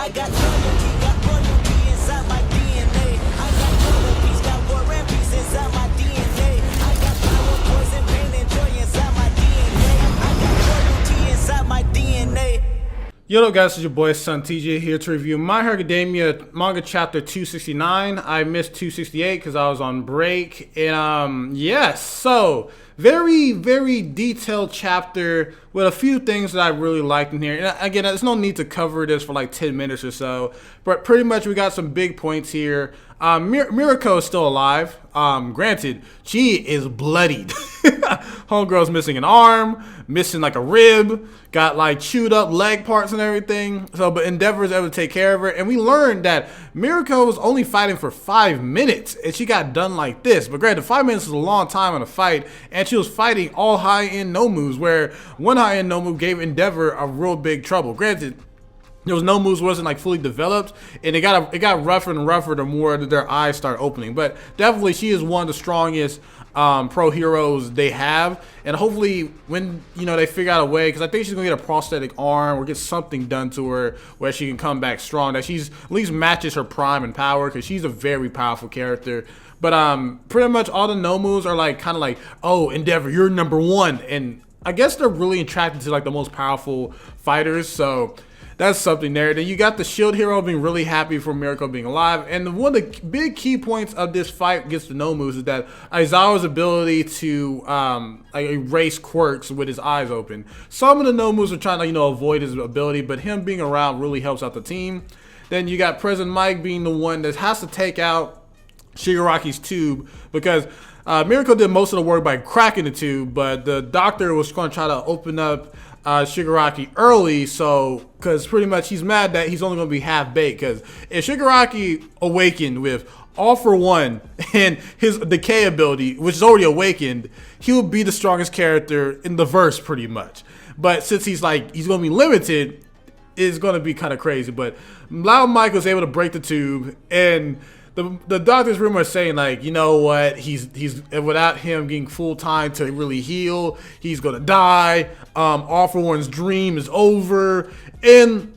I got loyalty, got royalty inside my DNA. I got war peace, got war and peace inside my DNA. I got power, poison, pain, and joy inside my DNA. I got royalty inside my DNA. Yo, what up, guys? It's your boy SonTj here to review My Hero Academia manga chapter 269. I missed 268 because I was on break. And yes, so very detailed chapter with a few things that I really liked in here. And again, there's no need to cover this for like 10 minutes or so, but pretty much we got some big points here. Mirako is still alive. Granted, she is bloodied. Homegirl's missing an arm, missing like a rib, got like chewed up leg parts and everything. So, but Endeavor is able to take care of her. And we learned that Mirako was only fighting for 5 minutes and she got done like this. But granted, 5 minutes is a long time in a fight. And she was fighting all high-end no moves, where one high-end no move gave Endeavor a real big trouble. Granted, those no moves wasn't like fully developed, and it got rougher and rougher the more that their eyes start opening. But definitely, she is one of the strongest pro heroes they have, and hopefully, when they figure out a way, because I think she's gonna get a prosthetic arm or get something done to her where she can come back strong, that she's at least matches her prime and power, because she's a very powerful character. But pretty much all the no moves are like kind of like, oh, Endeavor, you're #1, and I guess they're really attracted to like the most powerful fighters. So that's something there. Then you got the shield hero being really happy for Mirako being alive. And one of the big key points of this fight against the no moves is that Aizawa's ability to like erase quirks with his eyes open. Some of the no moves are trying to avoid his ability, but him being around really helps out the team. Then you got President Mike being the one that has to take out Shigaraki's tube, because Mirako did most of the work by cracking the tube, but the doctor was going to try to open up Shigaraki early, so because pretty much he's mad that he's only going to be half baked. Because if Shigaraki awakened with All for One and his decay ability, which is already awakened, he would be the strongest character in the verse pretty much. But since he's going to be limited, it's going to be kind of crazy. But Loud Mike was able to break the tube, and the doctor's room are saying like, you know what, he's without him getting full time to really heal, he's gonna die. All for One's dream is over, and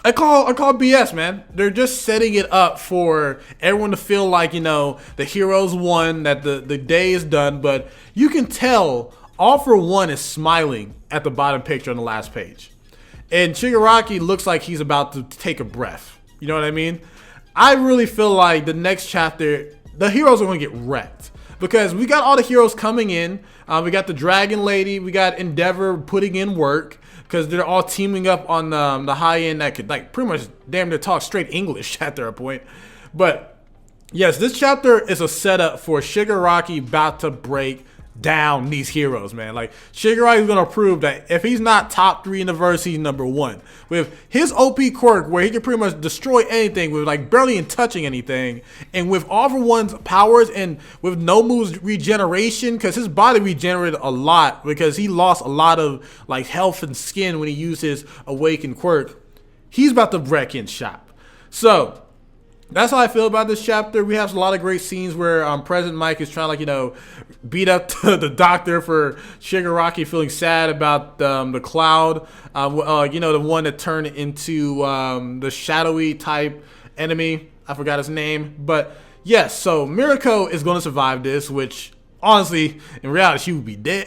I call BS, man. They're just setting it up for everyone to feel like the heroes won, that the day is done. But you can tell All for One is smiling at the bottom picture on the last page, and Shigaraki looks like he's about to take a breath. You know what I mean? I really feel like the next chapter, the heroes are going to get wrecked, because we got all the heroes coming in. We got the Dragon Lady, we got Endeavor putting in work, because they're all teaming up on the high end that could like pretty much damn near talk straight English at their point. But yes, this chapter is a setup for Shigaraki about to break down these heroes, man. Like, Shigaraki is gonna prove that if he's not top 3 in the verse, he's #1 with his OP quirk, where he can pretty much destroy anything with like barely touching anything, and with All for One's powers and with no moves regeneration, because his body regenerated a lot because he lost a lot of like health and skin when he used his awakened quirk. He's about to wreck in shop. So that's how I feel about this chapter. We have a lot of great scenes where President Mike is trying to beat up the doctor for Shigaraki feeling sad about the cloud, the one that turned into the shadowy type enemy. I forgot his name, but yes. So Mirako is going to survive this, which honestly, in reality, she would be dead.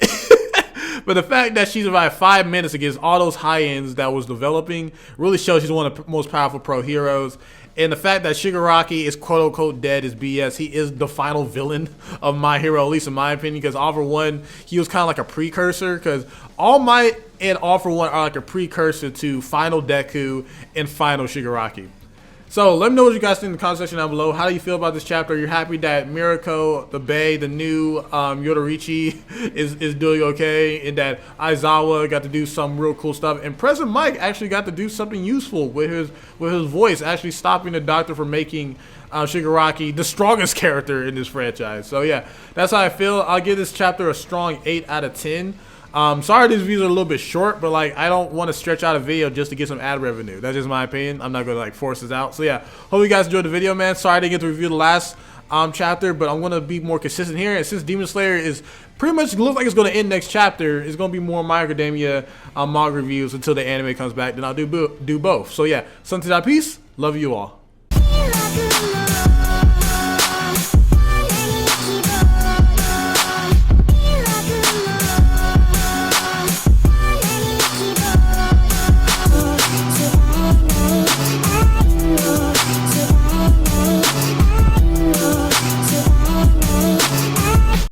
But the fact that she survived 5 minutes against all those high ends that was developing really shows she's one of the most powerful pro heroes. And the fact that Shigaraki is quote-unquote dead is BS. He is the final villain of My Hero, at least in my opinion, because All for One, he was kind of like a precursor, because All Might and All for One are like a precursor to Final Deku and Final Shigaraki. So let me know what you guys think in the comment section down below. How do you feel about this chapter? You're happy that Mirako, the Bae, the new Yoruichi is doing okay, and that Aizawa got to do some real cool stuff, and President Mike actually got to do something useful with his voice, actually stopping the doctor from making Shigaraki the strongest character in this franchise. So yeah, that's how I feel. I'll give this chapter a strong 8 out of 10. Sorry these views are a little bit short, but like I don't want to stretch out a video just to get some ad revenue. That's just my opinion. I'm not gonna like force this out. So yeah, hope you guys enjoyed the video, man. Sorry I didn't get to review the last chapter, but I'm gonna be more consistent here. And since Demon Slayer is pretty much looks like it's gonna end next chapter, it's gonna be more My Hero Academia manga reviews until the anime comes back. Then I'll do both. So yeah, SonTj peace. Love you all.